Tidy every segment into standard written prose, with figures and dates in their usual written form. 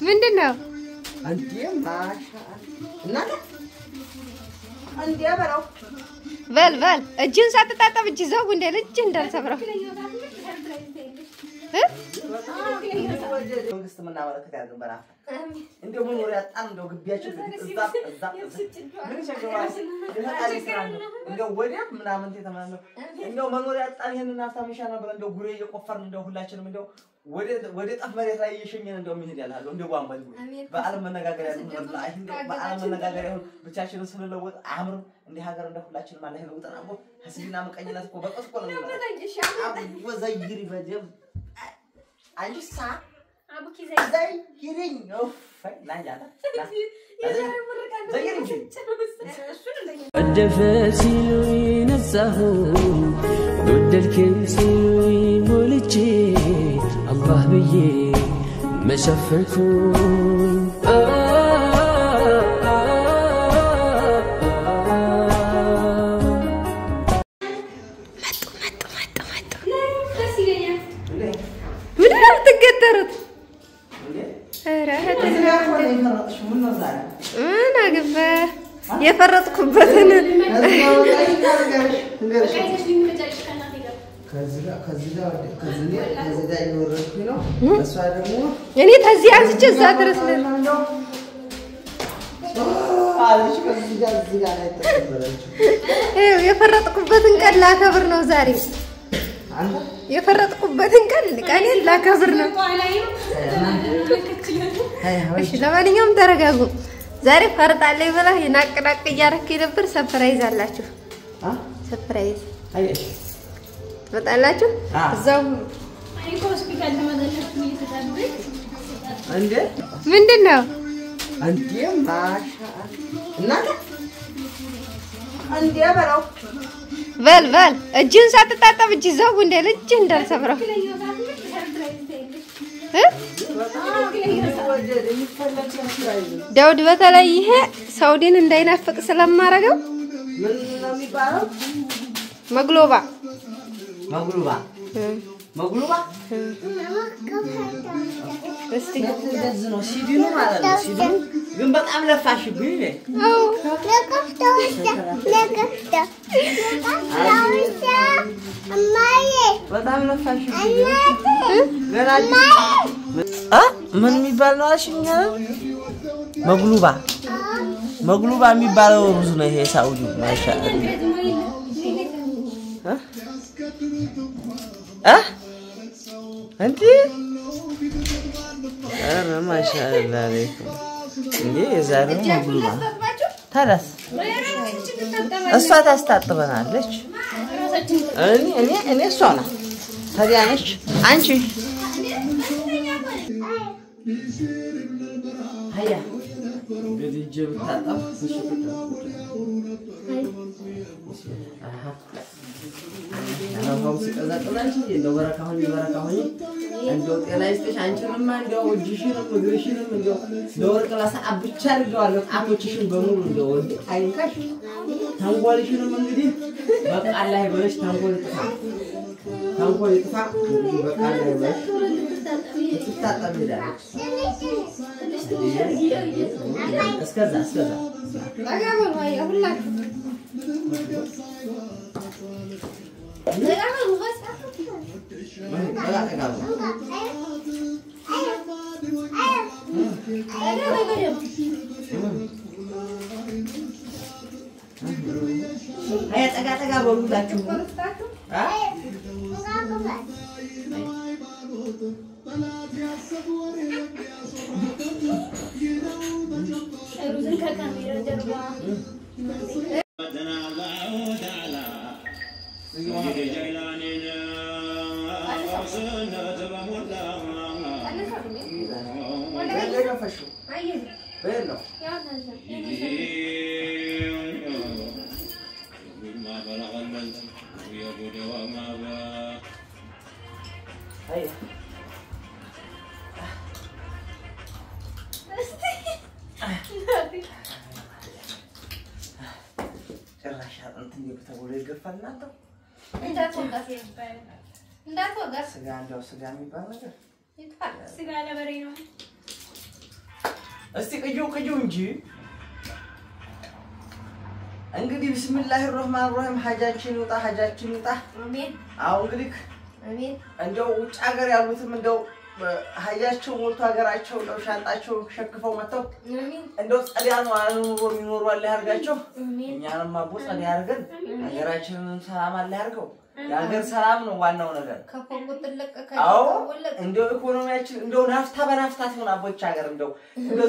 ምንድነው አንዴ ማሻአላ እናንተ አንዴ አበራው በል እጅን ሳትጣጣብ እጅ ዘው እንደ ልጅ እንዳልሰብረው መንግስት ምን አመለከተ ያገን በራ እንደው ምን ወሬ አጣን እንደው ግቢያችን እዛ ምን ሸገዋል ለታሪ ስራ እንደው ወዲያ ምናምን ተተማነው እንደው መኖሪያ አጣን ይሄንን አፍታምሻ ነበር እንደው ጉሬ እየቆፈርን እንደው ሁላችንም እንደው ወደ ጠፍ መሬት ላይ እየሸኘን እንደው ምን ይላል እንደው ጓንባል በአለም መነጋገር ያለው ወላሂ እንደው በአለም መነጋገር ያለው ብቻችንን ስንለወጥ አምር እንደ ሀገር እንደው ሁላችንም አላህ ይለውጠን አቦ ሐስቢና መቀኝነት እኮ በቀስ እኮ ነው ወዘይሪ በጀም አንቺሳ አቡኪ ዘይሪኝ ነው ላንጃታ ዘይሪኝ ደፈሲሉኝ ነሳሁ ወደልከኝ ሲሉኝ ሞልቼ አላህ ብዬ መሸፈንኩኝ انا قف يفرطكبتن ከዚያ ይወረድኩ ነው እሷ ደግሞ እኔ ተዚህ አንስቼ እዛ ድረስ ነው አለች ከዚያ ላይ ተቀበለች የፈረጥኩበትን ቀን ላከብር ነው ዛሬ አንተ የፈረጥኩበትን ቀን ላከብር ነው እሺ ለማንኛውም ተረጋጉ ዛሬ ፈርጣለኝ ብላ ይናቅናቅ ያረክ ነበር ሰርፕራይዝ አላችሁ ሰርፕራይዝ አየሽ ወጣላችሁ እዛው አይኮ ሆስፒታል ተመለስኩ እየተጣበቅ እንዴ ምንድነው አንዴ ማሻአላ እናንተ አንዴ አበራው በል እጅን ሳትጣጣብ እጅ ዘው እንደ ልጅ እንዳልሰብረው ዳውድ በተለይ ይሄ ሳውዲን እንዳይናፍቅ ስለማረጋው ምን ነው የሚባለው መግሎባ እስቲ እንደዚህ ነው ሲዲኑ ማለት ነው ሲዲኑ ግን በጣም ለፋሽብኝ አው በጣም ለፋሽብኝ ገራጅ ምን የሚባል ነው አሽኛ መግሉባ የሚባለው ሩዝ ነው ይሄ ሳውዲ ማሻአላ انت انا ما شاء الله عليكم እንዴ የዛሬው መግሉባ ታላስ እሷ ታስታጥበናለች እኔ እሷ ነው ታዲያ ነች አንቺ هيا بدي تجيب الطاقم انا هو سيقزا قزانشي እንደው በረካሁን እንደው ጤና ይስጥሽ አንቺንም እንደው ወጅሽንም እግርሽንም እንደው ለወርቅ ለሰዓት ብቻ ልደዋለሁ ጣቶችሽን በሙሉ እንደው ወንድ አይንካሽ ታንጓልሽንም እንግዲህ በቃ አላህ ይበልሽ ታንጓል ይጥፋ እንግዲህ በቃ አላህ ይበልሽ ትታጠብ ይላል እስከዛ አጋበል ወይ ሁላችሁ ለጋበል ወስ አያ ጠጋ በሉላችሁ ሩዝን ከካሜራ ጀርባ ስጋ የሚባል ነገር ስጋ ለበሬ ነው እስቲ ቅጂው እንጂ እንግዲህ ቢስሚላሂ الرحمن الرحيم ሐጃችን ይውጣ አሜን አው እንግዲህ አሜን እንደው ውጭ ሀገር ያሉትም እንደው ሐጃቸው ሞልቶ ሀገራቸው ነው ሻንጣቸው ሸክፈው መተው አሜን እንደው ጸዲያን ማለት ነው የሚኖሩ አለ ያርጋቸው እኛንም አቦ ጸዲያ ያርገን ሀገራችንን ሰላም አለ ያርገው የሀገር ሰላም ነው ዋናው ነገር ከፎቁ ጥልቅ አው እንደው ኢኮኖሚያችን እንደው ናፍታ በናፍታት ሆነ አቦች ሀገር እንደው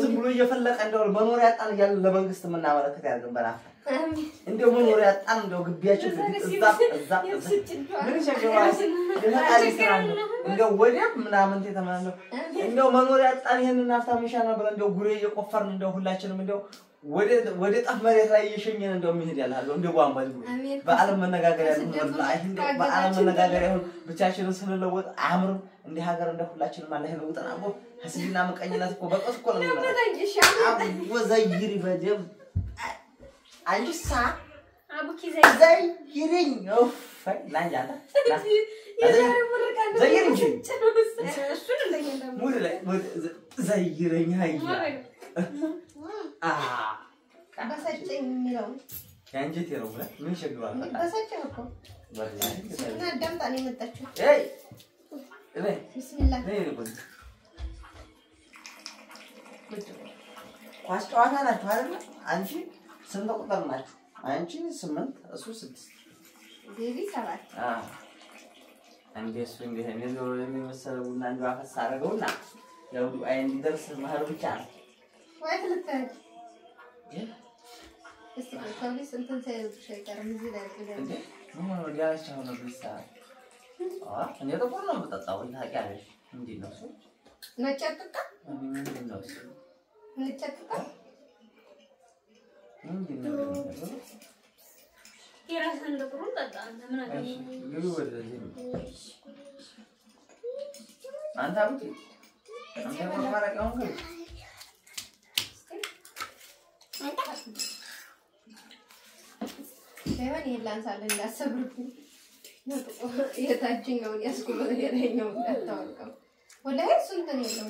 ዝም ብሎ እየፈለቀ እንደው መኖሪያ ያጣን እያለ ለመንግስት ምናመለከት ያርገን በናፍታ እንደው መኖሪያ ያጣን እንደው ግቢያችን እዛ ምን ሸገዋስ ለታሪ ስራን እንደው ወዲያ ምናምን ተተማነው እንደው መኖሪያ ያጣን ይሄንን ናፍታ ምሻና ብለ እንደው ጉሬ እየቆፈርን እንደው ሁላችንም እንደው ወደ ጣፍ መሬት ላይ እየሸኘን እንደው ምን ያላል እንደው ቧንቧ በአለም መነጋገር ያለው ወላሂ እንደው በአለም መነጋገር ያለው ብቻችንን ስንለወጥ አምር እንደ ሀገር እንደ ሁላችንም አላህ ይለውጠን አቦ ህስብና መቀኝነት እኮ በቀስ እኮ ነው ወዘይሪ በደም አንቺሳ አቡኪ ዘይሪኝ ኦፋይ ላንጃታ ዘይሪኝ እሱን እንደኛ ሙድ ላይ ዘይሪኝ hayya በሰጨኝ የሚለው ያንጀት ነው ማለት ምን ሸግሯል በሰጨኝ እኮ ወላሂ እና ደምጣ ነው የመጣችው ኤይ እኔ ቢስሚላህ ነይ ልቆይ ኳስ ጨዋታ ናችሁ አይደል አንቺ ስንት ቁጥር ናችሁ አንቺ 8 እሱ 6 ዴቪ 7 አንዴስ እንደ ነው የሚመሰለውና እንደው አፈሳ አረገውና ያው አይ እንዲደርስ ማህር ብቻ ነው ወይ ተለታይ እስቲ ከዚህ እንትን ሳይቀርም እዚህ ላይ እንዴ ምን ነው ሊያቻው ነው ብቻ እኔ ደግሞ ነው የምጠጣው ታውቂያለሽ እንዴ ነው እሱ ነጨጥጣ ምንድን ነው እሱ ነጨጥጣ ምንድን ነው የራስህን ጥቁሩን ጠጣ አንተ ምን አገኘህ አንተ አቡቲ አንተ ማራቃው ነው ለምን ይላንሳል እንዳሰብሩኝ የታችኛውን ያስቆመ የላይኛው እንዳታወቀው ወላሂ ስንት ነው ያለው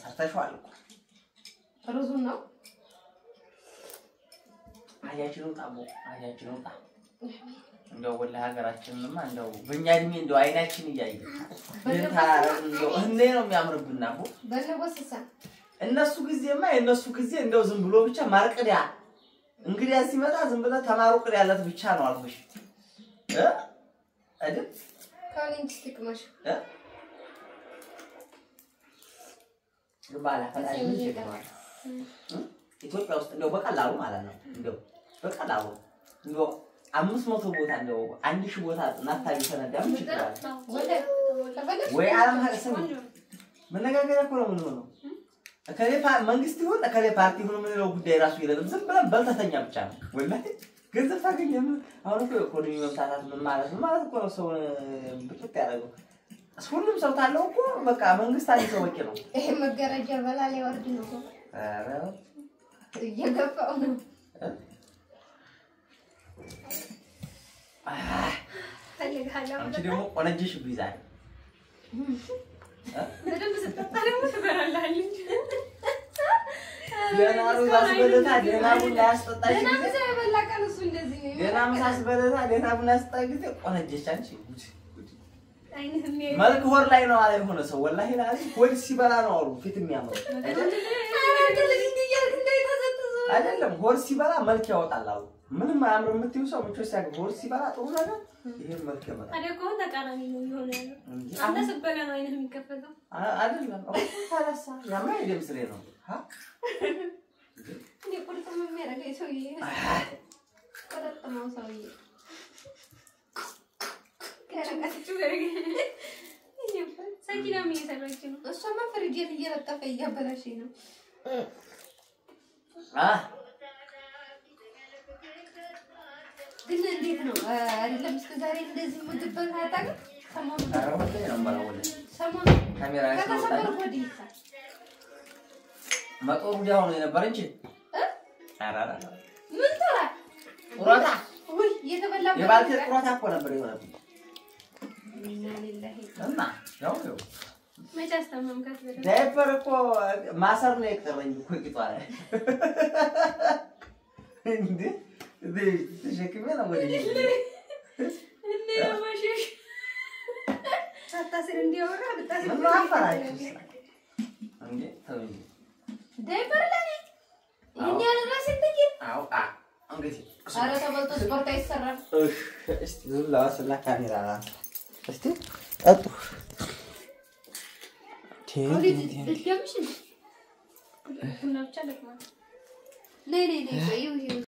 ሰርተሽዋል ሩዙ ነው አያችሁን ጣቦ አያችሁን ጣ እንደው ወላሂ ሀገራችንንማ እንደው በእኛ እድሜ እንደው አይናችን እያየ እንደው እንዴ ነው የሚያምርብና አቦ በለወሰሳ እነሱ ጊዜማ የነሱ ጊዜ እንደው ዝም ብሎ ብቻ ማርቀዲያ እንግዲህ ሲመጣ ዝም ብለ ተማሩቅ ያለት ብቻ ነው አልኩሽ አይደል ካሊንግ ስቲክማሽ ግባላ ፈጣሪ ይችላል ኢትዮጵያ ውስጥ እንደው በቀላሉ ማለት ነው እንደው በቀላሉ እንደው 500 ቦታ እንደው 1000 ቦታ ናታቢ ተነዳም ይችላል ወይ ዓለም ሀሰን መነጋገር እኮ ነው ነው ከሌ መንግስት ይሁን ከሌ ፓርቲ ይሁን ምን ነው ጉዳይ ራሱ ይላል ዝም ብለን በልተተኛ ብቻ ነው ወላሂ ገንዘብ ታገኘም አሁን እኮ ኢኮኖሚ መምታታት ምን ማለት እኮ ነው ሰው ብጥጥ ያደርገው ሁሉም ሰው ታለው እኮ በቃ መንግስት አንድ ሰው ወቂ ነው ይሄ መገረጃ በላሌ ወርድ ነው አረ እየገፋው ነው አንቺ ደግሞ ቆነጅሽ ቢዛይ በደንብ ስትጠጣ ደግሞ ትበራለህ ደናሩ ያስበለታ ደናሩ ያስጠጣሽ ደናሩ ያበላቀን እሱ እንደዚህ ነው ደናሩ ያስበለታ ደናሩ ያስጠጣሽ ቆነጅሽ አንቺ አይንህም ያይ መልክ ወር ላይ ነው አለ ሆነ ሰው ወላሂ ላይ ወድ ሲበላ ነው አሉ ፊት የሚያምረው አይደለም ሆር ሲበላ መልክ ያወጣል አሉ ምንም አያምር የምትዩ ሰው ምቾ ሲያገ ሆር ሲበላ ጥሩ ነገር ይሄ መልክ ያመጣል አደኮ ተቃራኒ ነው ይሆነ አንተ ስበላ ነው አይንህ የሚከፈተው አይደለም ታላሳ ያማ ይደም ስለ ነው ሀ እንዴ ቁርጥም የሚያረጋይ ሰውዬ ቁርጥማው ሰውዬ ሰኪና ምን እየሰራች ነው እሷማ ፍሪጅን እየለጠፈ እያበላሸኝ ነው ግን እንዴት ነው አይደለም እስከ ዛሬ እንደዚህ ምግብ በታታቀ ሰሞኑን ካሜራ መጦሩ ዲያው ነው የነበር እንጂ አራራ ምን ተራ ቁራታ ወይ የተበላ የባልከ ቁራታ እኮ ነበር ይሆናል እና ሊላሂ እና ያው መቼ አስታመምካት? ዳይፐር እኮ ማሰር ነው የቀረኝ እኮ ቂጧል እንዴ ተሸክሜ ነው ወዲህ እንዴ ማሽሽ ሳታስር እንዲያወራ ብታስር ምን አፈራች እንዴ ተውኝ ዳይፐር ላይ ይሄን ያለራስ እንዴ አው እንግዲህ አረ ተበልቶ ስፖርት አይሰራም እስቲ ዝላ ወስላ ካሜራ እስቲ አጡ ልትገምሽ ቡና ብቻ ለቅማ ነይ